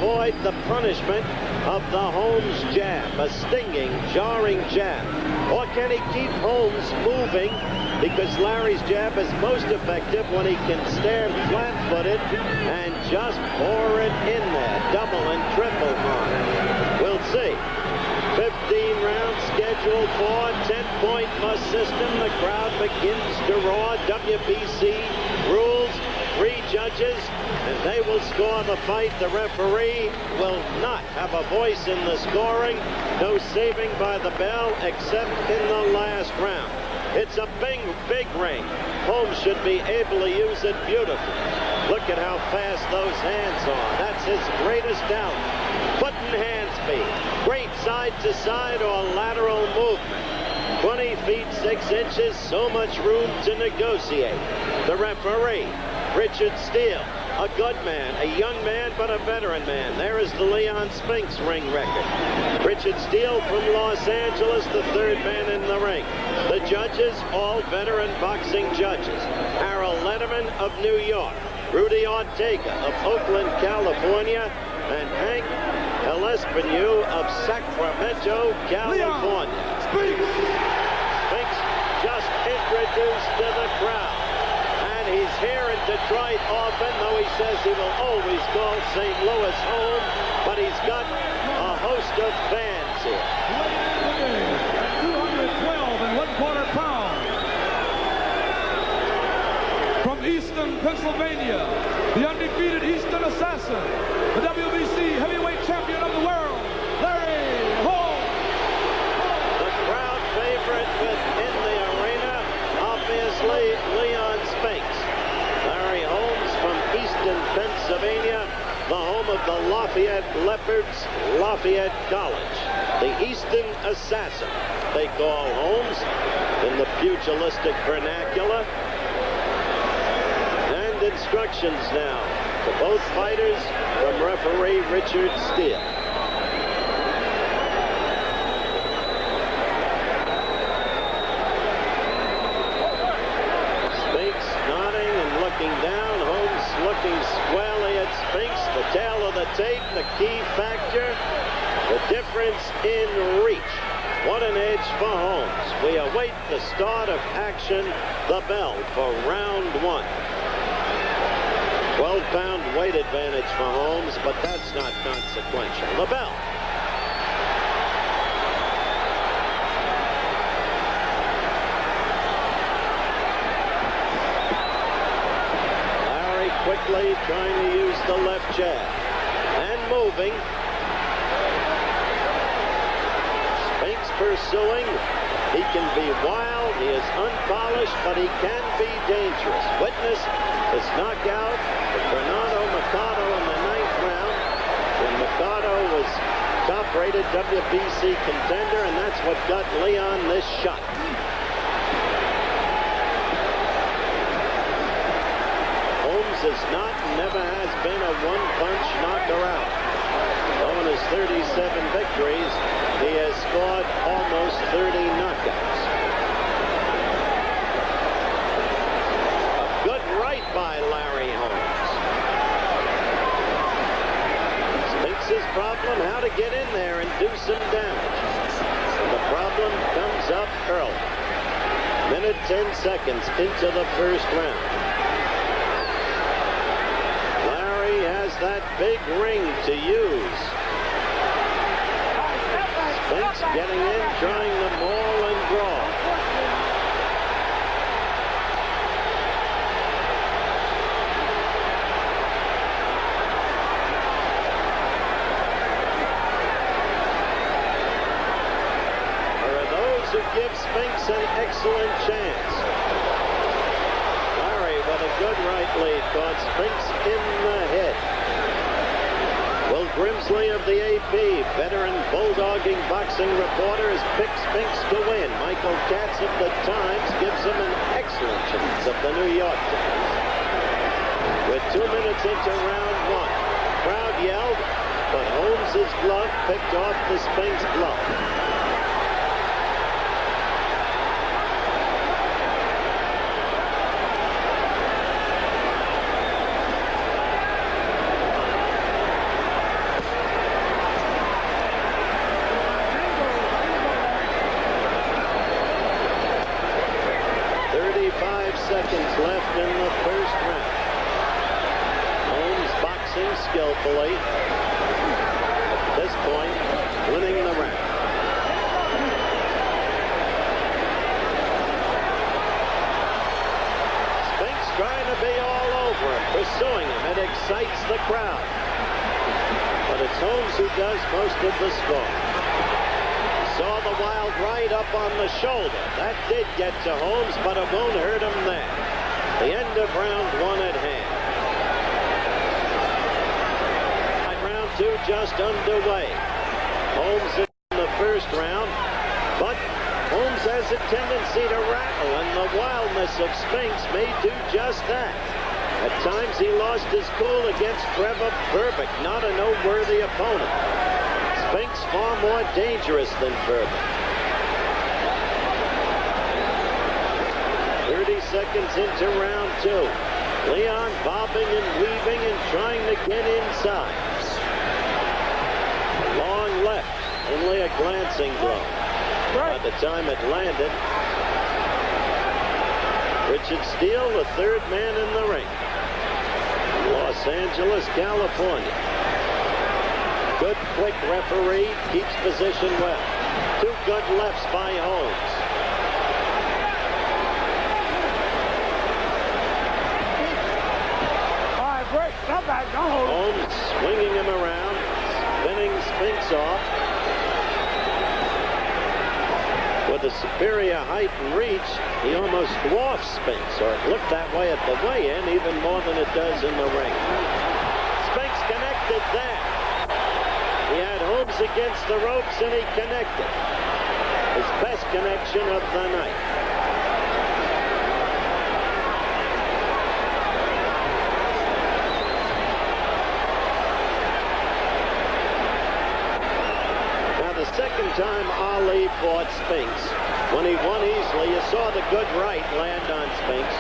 avoid the punishment of the Holmes jab, a stinging, jarring jab? Or can he keep Holmes moving? Because Larry's jab is most effective when he can stand flat-footed and just pour it in there, double and triple mark. We'll see. 15 rounds scheduled for 10-point must system. The crowd begins to roar. WBC rules, 3 judges, and they will score the fight. The referee will not have a voice in the scoring. No saving by the bell except in the last round. It's a big ring. Holmes should be able to use it beautifully. Look at how fast those hands are. That's his greatest talent. Foot and hand speed. Great side-to-side or lateral movement. 20 feet 6 inches, so much room to negotiate. The referee, Richard Steele, a good man, a young man, but a veteran man. There is the Leon Spinks ring record. Richard Steele from Los Angeles, the 3rd man in the ring. The judges, all veteran boxing judges. Harold Letterman of New York, Rudy Ortega of Oakland, California, and Hank Elespinu of Sacramento, California. Spinks just introduced to the crowd. And he's here in Detroit often, though he says he will always call St. Louis home. But he's got a host of fans here. 212 1/4 pounds. From Easton, Pennsylvania, the undefeated Eastern Assassin, the WBC heavyweight champion of the world, Larri Holmes. The crowd favorite within the arena, obviously Leon Spinks. Larri Holmes from Easton, Pennsylvania, the home of the Lafayette Leopards, Lafayette College. The Easton Assassin, they call Holmes in the pugilistic vernacular. And instructions now to both fighters from referee Richard Steele. Spinks nodding and looking down. Holmes looking squarely at Spinks. The tail of the tape, the key factor, the difference in reach. What an edge for Holmes. We await the start of action, the bell for round 1. 12-pound weight advantage for Holmes, but that's not consequential. The bell. Larry quickly trying to use the left jab. And moving. Spinks pursuing. He can be wild, he is unpolished, but he can be dangerous. Witness his knockout of Fernando Machado in the 9th round, when Machado was top-rated WBC contender, and that's what got Leon this shot. Holmes is not and never has been a one-punch knocker out. Though in his 37 victories, he has scored almost 30 knockouts. A good right by Larri Holmes. Spinks' problem, how to get in there and do some damage. And the problem comes up early. Minute 10 seconds into the 1st round. Larry has that big ring to use. Spinks getting in, trying to maul and draw. There are those who give Spinks an excellent chance. Larry with a good right lead caught Spinks in the head. Will Grimsley of the AP, veteran bulldogging boxing reporter, has picked Spinks to win. Michael Katz of the Times gives him an excellent chance of the New York Times. With 2 minutes into round 1, crowd yelled, but Holmes' glove picked off the Spinks glove. successfully. At this point, winning the round. Spinks trying to be all over him, pursuing him. It excites the crowd. But it's Holmes who does most of the scoring. Saw the wild right up on the shoulder. That did get to Holmes, but it won't hurt him there. The end of round one at hand. Round two just underway. Holmes in the first round, but Holmes has a tendency to rattle, and the wildness of Spinks may do just that. At times he lost his cool against Trevor Berbick, not a noteworthy opponent. Spinks far more dangerous than Berbick. 30 seconds into round two. Leon bobbing and weaving and trying to get inside. Long left, only a glancing blow. By the time it landed, Richard Steele, the third man in the ring. Los Angeles, California. Good, quick referee, keeps position well. Two good lefts by Holmes. Holmes swinging him around, spinning Spinks off. With a superior height and reach, he almost dwarfs Spinks, or it looked that way at the weigh-in even more than it does in the ring. Spinks connected there. He had Holmes against the ropes and he connected. His best connection of the night. The second time Ali fought Spinks, when he won easily, you saw the good right land on Spinks.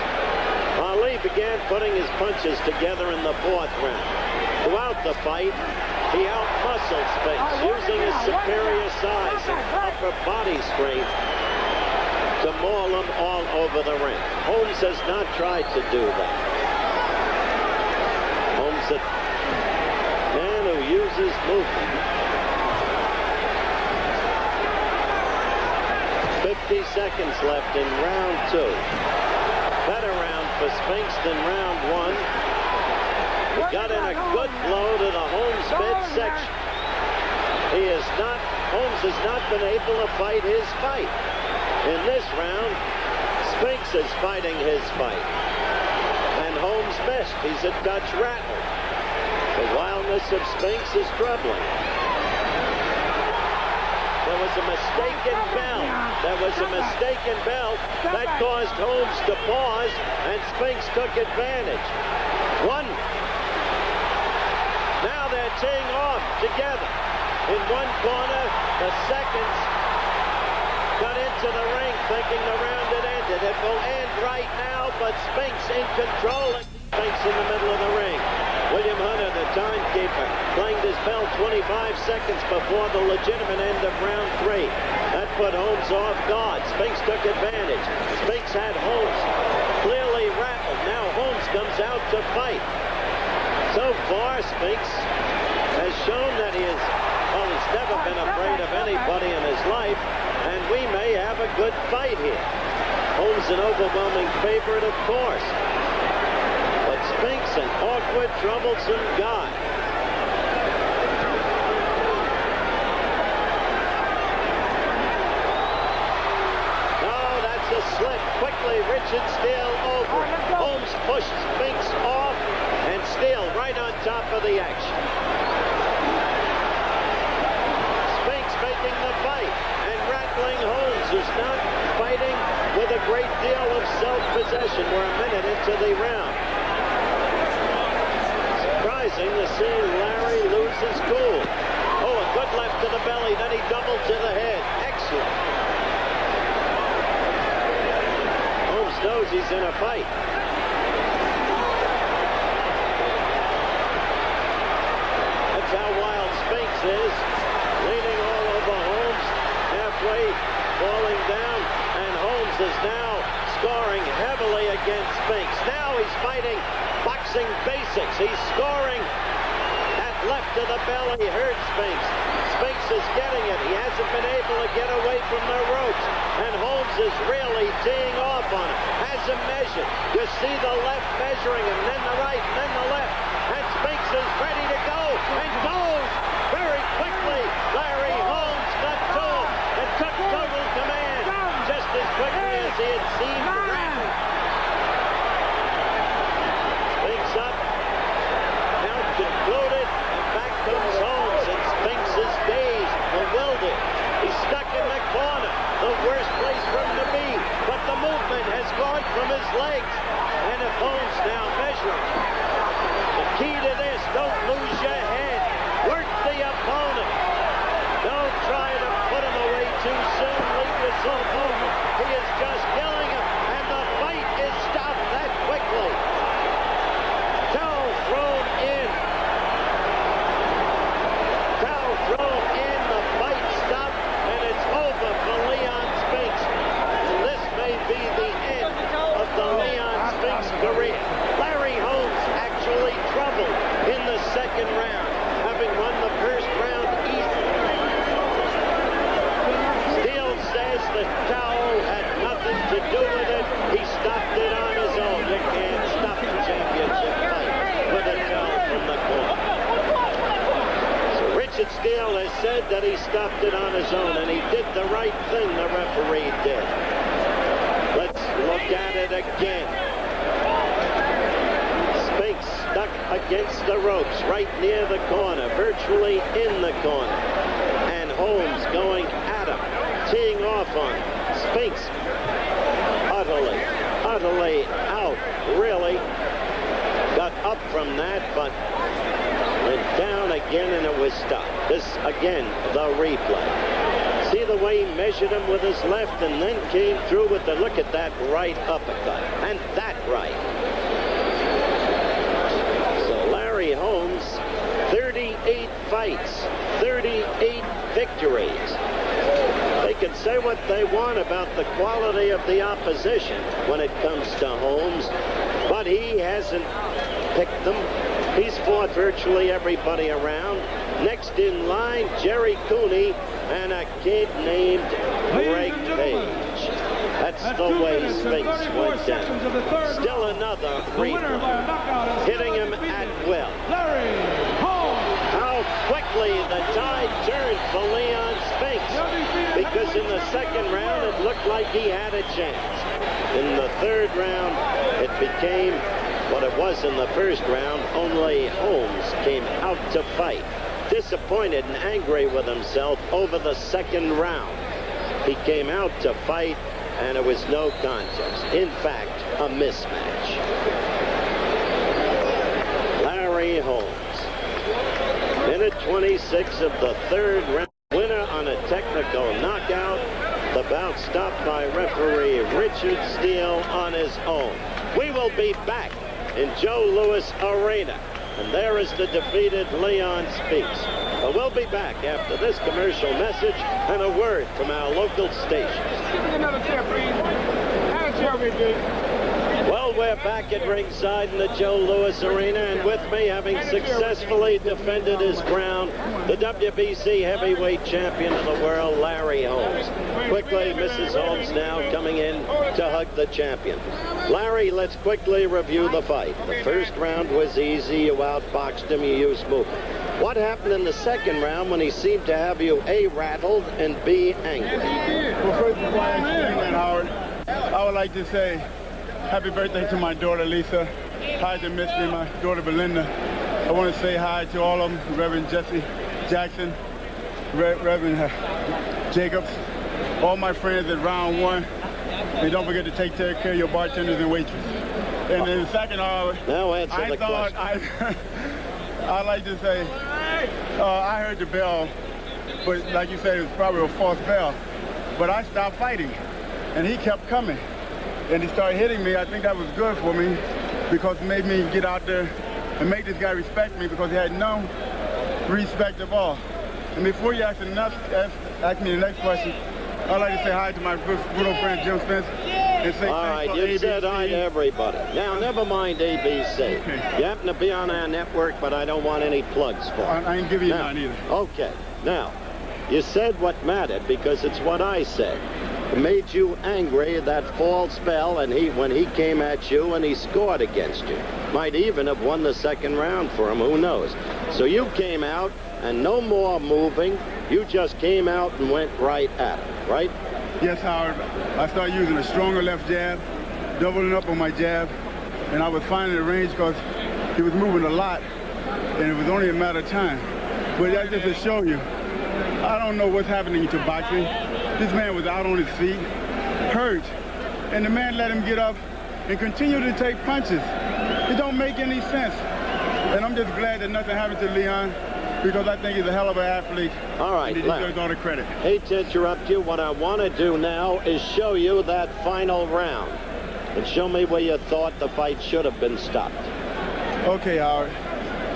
Ali began putting his punches together in the fourth round. Throughout the fight, he out-muscled Spinks, using his superior size and upper body strength to maul him all over the ring. Holmes has not tried to do that. Holmes, a man who uses movement. 50 seconds left in round two. Better round for Spinks than round one. He got in a good blow to the Holmes midsection. Holmes has not been able to fight his fight. In this round, Spinks is fighting his fight. And Holmes missed. He's a Dutch rattle. The wildness of Spinks is troubling. There was a mistaken bell. There was a mistaken bell that caused Holmes to pause, and Spinks took advantage. One. Now they're teeing off together. In one corner, the seconds got into the ring thinking the round had ended. It will end right now, but Spinks in control. Spinks in the middle of the ring. William Hunter, the timekeeper, clanged his bell 25 seconds before the legitimate end of round three. That put Holmes off guard. Spinks took advantage. Spinks had Holmes clearly rattled. Now Holmes comes out to fight. So far, Spinks has shown that he's never been afraid of anybody in his life, and we may have a good fight here. Holmes an overwhelming favorite, of course. Spinks, an awkward, troublesome guy. No, that's a slip. Quickly, Richard Steele over. Holmes pushed Spinks off, and Steele right on top of the action. Spinks making the fight, and rattling Holmes, who's not fighting with a great deal of self-possession. We're a minute into the round. To see Larry lose his cool. Oh, a good left to the belly, then he doubled to the head. Excellent. Holmes knows he's in a fight. That's how wild Spinks is. Leaning all over Holmes, halfway falling down, and Holmes is now scoring heavily against Spinks. Now he's fighting. shot to the belly hurt Spinks. Spinks is getting it. He hasn't been able to get away from the ropes. And Holmes is really teeing off on him. Has him measured. You see the left measuring him, then the right, and then the left. And Spinks is ready to go. And goes very quickly. Larry Holmes got to him and took total command. Just as quickly as he had seemed rapid. Spinks up. Count concluded. And back comes Holmes. And Spinks is dazed, bewildered. He's stuck in the corner. The worst place for him to be. But the movement has gone from his legs. And if Holmes now measuring. The key to this, don't lose your head. Work the opponent. Don't try to put him away too soon. Leave yourself open. He is just killing him. And the fight is stopped that quickly. Towel thrown in. Towel thrown in. The fight stopped. And it's over for Leon Spinks. And this may be the end of the Leon Spinks career. Larry Holmes actually troubled in the second round, having won the first round easily. Steele says the towel had nothing to do with it. He stopped it on his own. You can't stop a championship fight with a towel from the corner. So Richard Steele has said that he stopped it on his own, and he did the right thing, the referee did. Let's look at it again. Spinks stuck against the ropes right near the corner, virtually in the corner. And Holmes going at him, teeing off on him. Spinks utterly out, really. Got up from that, but went down again and it was stopped. This, again, the replay. See the way he measured him with his left and then came through with the, look at that right uppercut. And that right. Larry Holmes, 38 fights, 38 victories. They can say what they want about the quality of the opposition when it comes to Holmes, but he hasn't picked them. He's fought virtually everybody around. Next in line, Jerry Cooney and a kid named Greg Page. That's the way Spinks went down. Still another replay. Hitting him at will. Larry Holmes. How quickly the tide turned for Leon Spinks. Because in the second round, it looked like he had a chance. In the third round, it became what it was in the first round. Only Holmes came out to fight. Disappointed and angry with himself over the second round. He came out to fight, and it was no contest. In fact, a mismatch. Larry Holmes. Minute 26 of the third round. Winner on a technical knockout. The bout stopped by referee Richard Steele on his own. We will be back in Joe Louis Arena. And there is the defeated Leon Spinks. But we'll be back after this commercial message and a word from our local stations. Another chair, please. Have a chair with me. Well, we're back at ringside in the Joe Louis Arena, and with me, having successfully defended his crown, the WBC heavyweight champion of the world, Larry Holmes. Quickly, Mrs. Holmes now coming in to hug the champion. Larry, let's quickly review the fight. The first round was easy. You outboxed him. You used movement. What happened in the second round when he seemed to have you A, rattled, and B, angry? Well, first before I explain that, Howard, I would like to say happy birthday to my daughter, Lisa. Hi to Miss me, my daughter, Belinda. I want to say hi to all of them, Reverend Jesse Jackson, Reverend Jacobs, all my friends at round one. And don't forget to take care of your bartenders and waitresses. And then the second, now answer the question. I'd like to say, I heard the bell, but like you said, it was probably a false bell. But I stopped fighting, and he kept coming. And he started hitting me. I think that was good for me because it made me get out there and make this guy respect me because he had no respect at all. And before you ask me the next question, I'd like to say hi to my good old friend Jim Spence. and say all right, you said hi to everybody. Now, never mind ABC. Okay. You happen to be on our network, but I don't want any plugs for it. I ain't giving you none either. Okay. Now, you said what mattered because it's what I said. It made you angry, that false bell, and when he came at you and he scored against you. Might even have won the second round for him, who knows. So you came out, and no more moving. You just came out and went right at him, right? Yes, Howard. I started using a stronger left jab, doubling up on my jab, and I was finding the range because he was moving a lot, and it was only a matter of time. But that's just to show you, I don't know what's happening to boxing. This man was out on his feet, hurt, and the man let him get up and continue to take punches. It don't make any sense. And I'm just glad that nothing happened to Leon, because I think he's a hell of an athlete. All right, and he deserves all the credit. Hate to interrupt you. What I want to do now is show you that final round and show me where you thought the fight should have been stopped. Okay, Howard.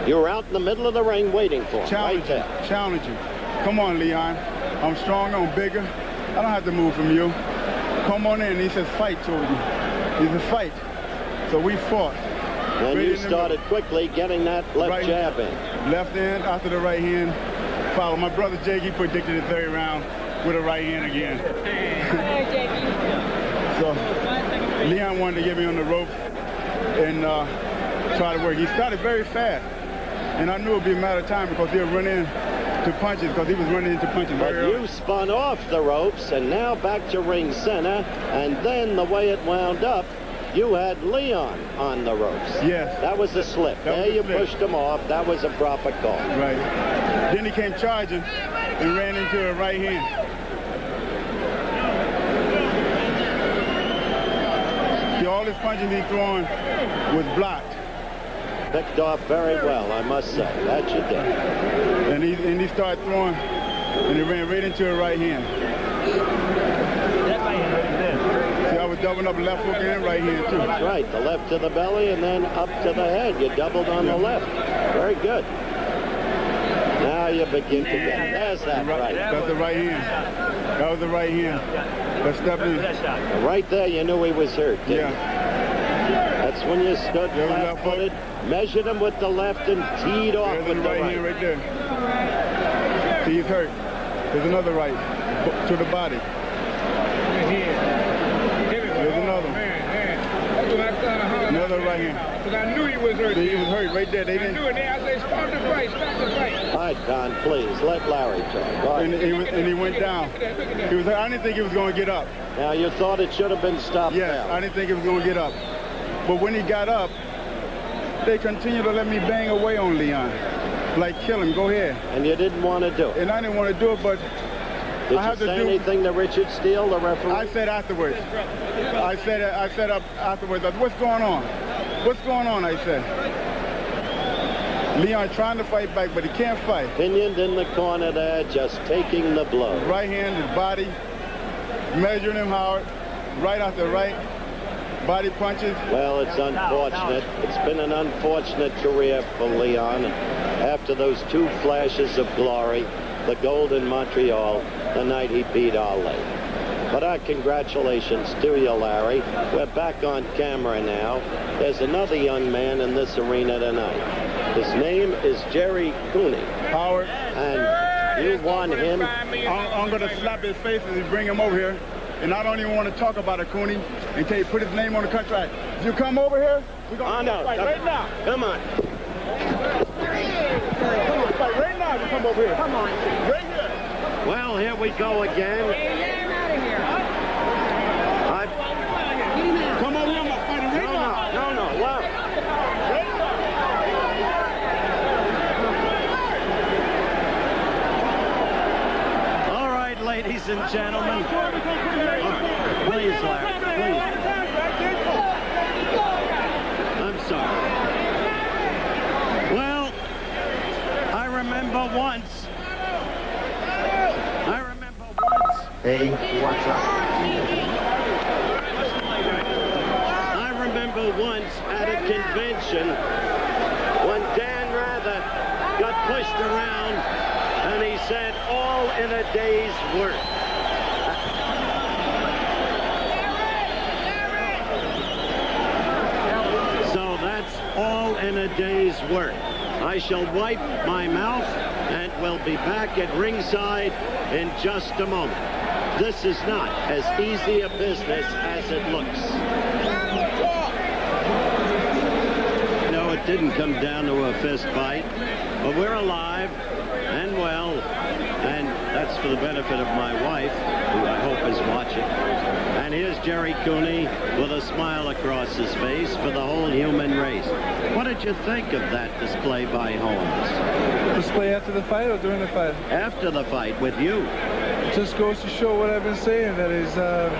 You were out in the middle of the ring waiting for him, right there. Challenge you. Come on, Leon. I'm stronger, I'm bigger. I don't have to move from you. Come on in. He says fight told you. It's a fight. So we fought. And you started quickly getting that left jab in. Left hand after the right hand. Follow. My brother Jake, he predicted the third round with a right hand again. So Leon wanted to get me on the rope and try to work. He started very fast. And I knew it would be a matter of time because he'll run in to punches, because he was running into punches very early. You spun off the ropes and now back to ring center, and then the way it wound up, you had Leon on the ropes. Yes. That was a slip. There you pushed him off. That was a proper call. Right. Then he came charging and ran into a right hand. See, all his punches he throwing was blocked. Picked off very well, I must say. That you did. And he started throwing, and he ran right into a right hand. See, I was doubling up left hook and right hand, too. That's right. The left to the belly and then up to the head. You doubled on the left. Very good. Now you begin to get. There's that right. That's the right hand. That was the right hand. Let's step in. Right there, you knew he was hurt. Yeah. That's when you stood flat-footed, measured him with the left, and teed off with the right. Hand right there. See, he's hurt. There's another right to the body. There's another one. Another right hand. Because I knew he was hurt. See, he was hurt right there. They didn't. I knew it. I said, stop the fight, stop the fight. All right, Don, please, let Larry talk. And he went down. He was. I didn't think he was going to get up. Now, you thought it should have been stopped Yes, I didn't think he was going to get up. But when he got up, they continued to let me bang away on Leon. Like, kill him, go ahead. And you didn't want to do it. And I didn't want to do it, but Did you say anything to Richard Steele, the referee? I said afterwards. I said afterwards, what's going on? What's going on, I said. Leon trying to fight back, but he can't fight. Pinioned in the corner there, just taking the blow. Right hand, his body, measuring him, Howard. Right after right. Body punches. Well, it's unfortunate. It's been an unfortunate career for Leon. After those two flashes of glory, the gold in Montreal, the night he beat Ali. But our congratulations to you, Larry. We're back on camera now. There's another young man in this arena tonight. His name is Jerry Cooney. Howard. And you won him. I'm going to slap his face as he bring him over here. And I don't even want to talk about it, Cooney, until you put his name on the contract. If you come over here, we're going to fight right now. Come on. Fight right now if you come over here. Come on. Right here. Well, here we go again. Get him out of here. Come over here, I'm going to fight him right now. No, wow. Right now. All right, ladies and gentlemen. Please, Larry, please. I'm sorry. Well, I remember once. Hey, what's up? I remember once at a convention when Dan Rather got pushed around and he said, all in a day's work. a day's work. I shall wipe my mouth and will be back at ringside in just a moment. This is not as easy a business as it looks. No, it didn't come down to a fist fight, but we're alive and well, and that's for the benefit of my wife, who I hope is watching. And here's Jerry Cooney with a smile across his face for the whole human race. What did you think of that display by Holmes? Display after the fight or during the fight? After the fight with you. It just goes to show what I've been saying, that he's a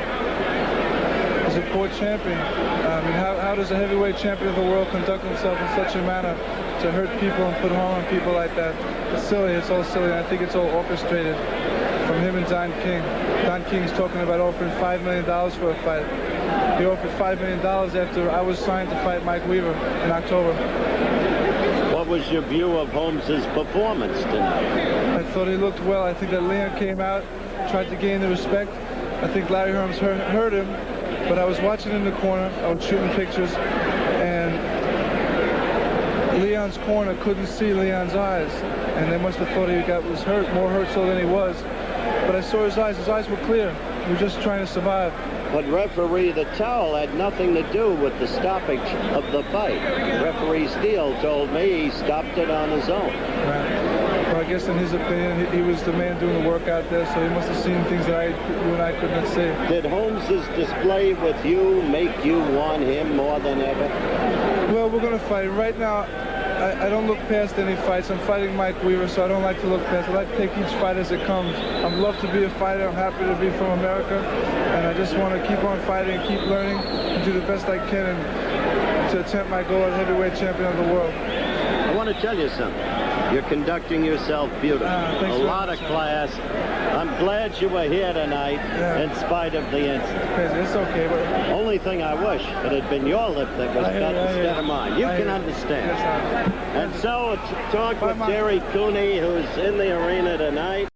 poor champion. I mean, how does a heavyweight champion of the world conduct himself in such a manner to hurt people and put harm on people like that? It's silly. It's all silly. And I think it's all orchestrated from him and Don King. Don King's talking about offering $5 million for a fight. He offered $5 million after I was signed to fight Mike Weaver in October. What was your view of Holmes's performance tonight? I thought he looked well. I think that Leon came out, tried to gain the respect. I think Larry Holmes hurt him, but I was watching in the corner. I was shooting pictures, and Leon's corner couldn't see Leon's eyes, and they must have thought he was hurt, more hurt so than he was. But I saw his eyes. His eyes were clear. He was just trying to survive. But referee, the towel had nothing to do with the stoppage of the fight. Referee Steele told me he stopped it on his own. Right. Well, I guess in his opinion, he was the man doing the work out there, so he must have seen things that you and I could not see. Did Holmes's display with you make you want him more than ever? Well, we're going to fight. Right now, I don't look past any fights. I'm fighting Mike Weaver, so I don't like to look past. I like to take each fight as it comes. I love to be a fighter. I'm happy to be from America, and I just want to keep on fighting, keep learning, and do the best I can and to attempt my goal as heavyweight champion of the world. I want to tell you something. You're conducting yourself beautifully. A lot of class. I'm glad you were here tonight, in spite of the incident. It's okay, but only thing I wish it had been your lip that was cut instead of mine. You can understand. Yes, and so, talk with Jerry Cooney, who's in the arena tonight.